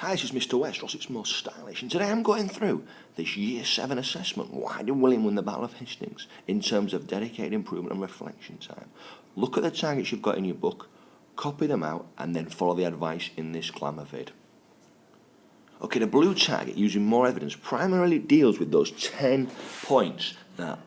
Hi, this is Mr. West, Rossit's Most Stylish, and today I'm going through this Year 7 assessment. Why did William win the Battle of Hastings in terms of dedicated improvement and reflection time? Look at the targets you've got in your book, copy them out, and then follow the advice in this glamour vid. Okay, the blue target, using more evidence, primarily deals with those 10 points that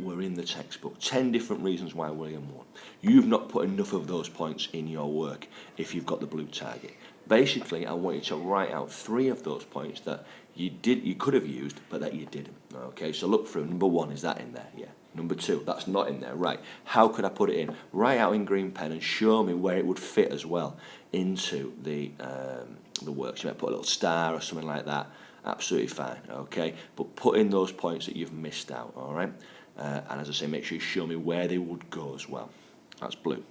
were in the textbook. 10 different reasons why William won. You've not put enough of those points in your work if you've got the blue target. Basically, I want you to write out 3 of those points that you could have used, but that you didn't. Okay, so look through. Number 1, is that in there? Yeah. Number 2, that's not in there. Right. How could I put it in? Write out in green pen and show me where it would fit as well into the works. You might put a little star or something like that. Absolutely fine. Okay, but put in those points that you've missed out. All right. And as I say, make sure you show me where they would go as well. That's blue.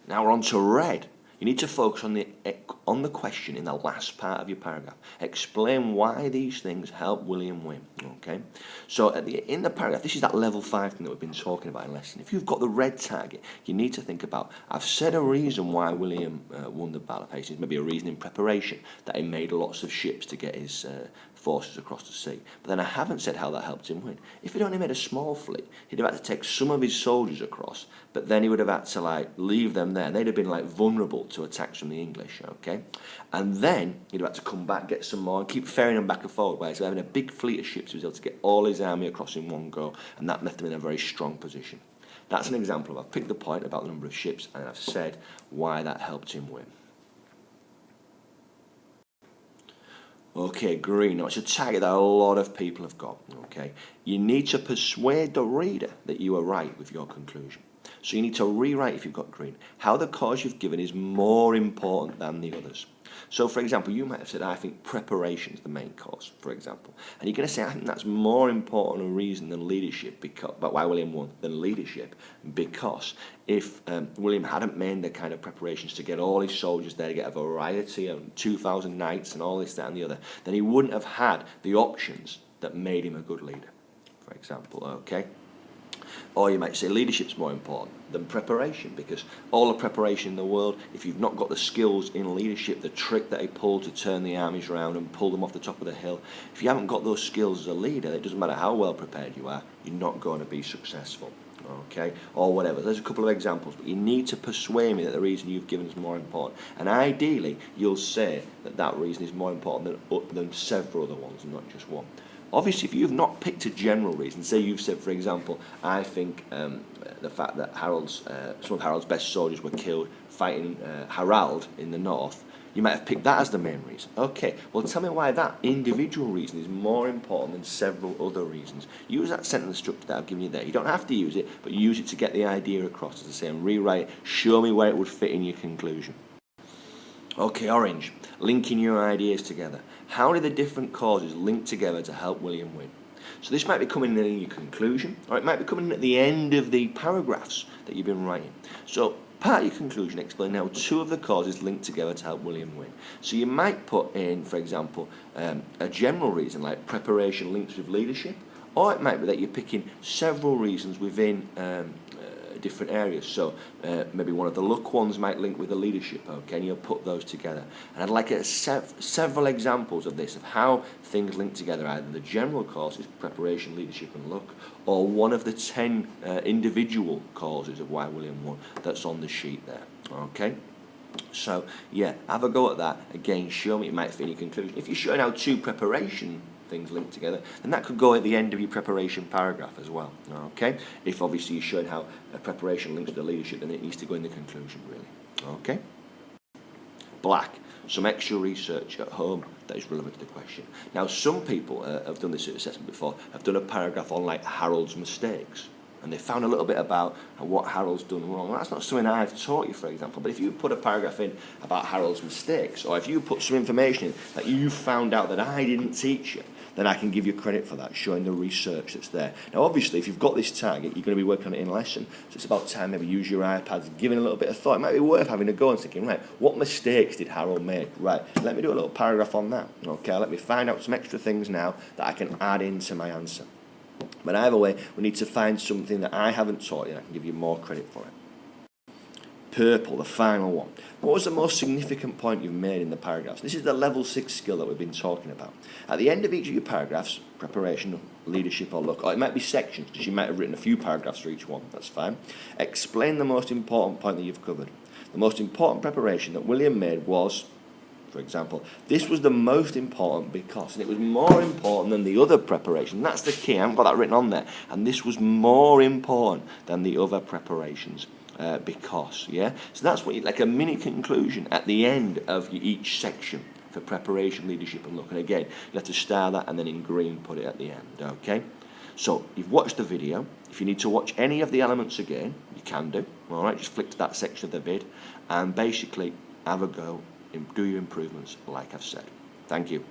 Now we're on to red. You need to focus on the question in the last part of your paragraph. Explain why these things help William win. Okay, so in the paragraph, this is that level 5 thing that we've been talking about in lesson. If you've got the red target, you need to think about, I've said a reason why William won the Battle of Hastings, maybe a reason in preparation, that he made lots of ships to get his forces across the sea. But then I haven't said how that helped him win. If he'd only made a small fleet, he'd have had to take some of his soldiers across, but then he would have had to leave them there, and they'd have been vulnerable to attacks from the English. Okay, and then he'd have had to come back, get some more, and keep ferrying them back and forward. Whereas having a big fleet of ships, he was able to get all his army across in one go, and that left him in a very strong position. That's an example of, I've picked the point about the number of ships, and I've said why that helped him win. Okay, green. Now, it's a target that a lot of people have got. Okay, you need to persuade the reader that you are right with your conclusion. So you need to rewrite, if you've got green, how the cause you've given is more important than the others. So, for example, you might have said, I think preparation is the main cause, for example. And you're going to say, I think that's more important a reason than leadership, but why William won, than leadership, because if William hadn't made the kind of preparations to get all his soldiers there, to get a variety of 2,000 knights and all this, that and the other, then he wouldn't have had the options that made him a good leader, for example, okay? Or you might say leadership's more important than preparation, because all the preparation in the world, if you've not got the skills in leadership, the trick that he pulled to turn the armies around and pull them off the top of the hill, if you haven't got those skills as a leader, it doesn't matter how well prepared you are, you're not going to be successful. Okay, or whatever. There's a couple of examples, but you need to persuade me that the reason you've given is more important. And ideally, you'll say that that reason is more important than several other ones, and not just one. Obviously, if you've not picked a general reason, say you've said, for example, I think the fact that some of Harold's best soldiers were killed fighting Harold in the north, you might have picked that as the main reason. Okay, well, tell me why that individual reason is more important than several other reasons. Use that sentence structure that I've given you there. You don't have to use it, but use it to get the idea across, as I say, and rewrite it. Show me where it would fit in your conclusion. Okay, orange. Linking your ideas together. How do the different causes link together to help William win? So this might be coming in your conclusion, or it might be coming in at the end of the paragraphs that you've been writing. So part of your conclusion, explain how 2 of the causes link together to help William win. So you might put in, for example, a general reason like preparation links with leadership, or it might be that you're picking several reasons within different areas. So maybe one of the luck ones might link with the leadership, okay, and you'll put those together. And I'd like several examples of this, of how things link together, either the general causes, preparation, leadership and luck, or one of the 10 individual causes of why William won that's on the sheet there, okay? So, yeah, have a go at that. Again, show me, it might fit in your conclusion. If you're showing how 2 preparation things linked together, then that could go at the end of your preparation paragraph as well. Okay, if obviously you're showing how a preparation links to the leadership, then it needs to go in the conclusion, really. Okay, black. Some extra research at home that is relevant to the question. Now, some people have done this assessment before, have done a paragraph on Harold's mistakes, and they found a little bit about what Harold's done wrong. Well, that's not something I've taught you, for example, but if you put a paragraph in about Harold's mistakes, or if you put some information in that you found out that I didn't teach you, then I can give you credit for that, showing the research that's there. Now, obviously, if you've got this target, you're going to be working on it in lesson, so it's about time maybe use your iPads, giving a little bit of thought. It might be worth having a go and thinking, right, what mistakes did Harold make? Right, let me do a little paragraph on that. Okay, let me find out some extra things now that I can add into my answer. But either way, we need to find something that I haven't taught you and I can give you more credit for it. Purple, the final one. What was the most significant point you've made in the paragraphs? This is the level 6 skill that we've been talking about. At the end of each of your paragraphs, preparation, leadership, or look, or it might be sections, because you might have written a few paragraphs for each one, that's fine. Explain the most important point that you've covered. The most important preparation that William made was, for example, this was the most important because, and it was more important than the other preparation. That's the key, I haven't got that written on there. And this was more important than the other preparations. Because, yeah? So that's what like a mini conclusion at the end of each section for preparation, leadership, and look. And again, you have to star that and then in green put it at the end, okay? So you've watched the video. If you need to watch any of the elements again, you can do, all right? Just flick to that section of the vid and basically have a go, do your improvements like I've said. Thank you.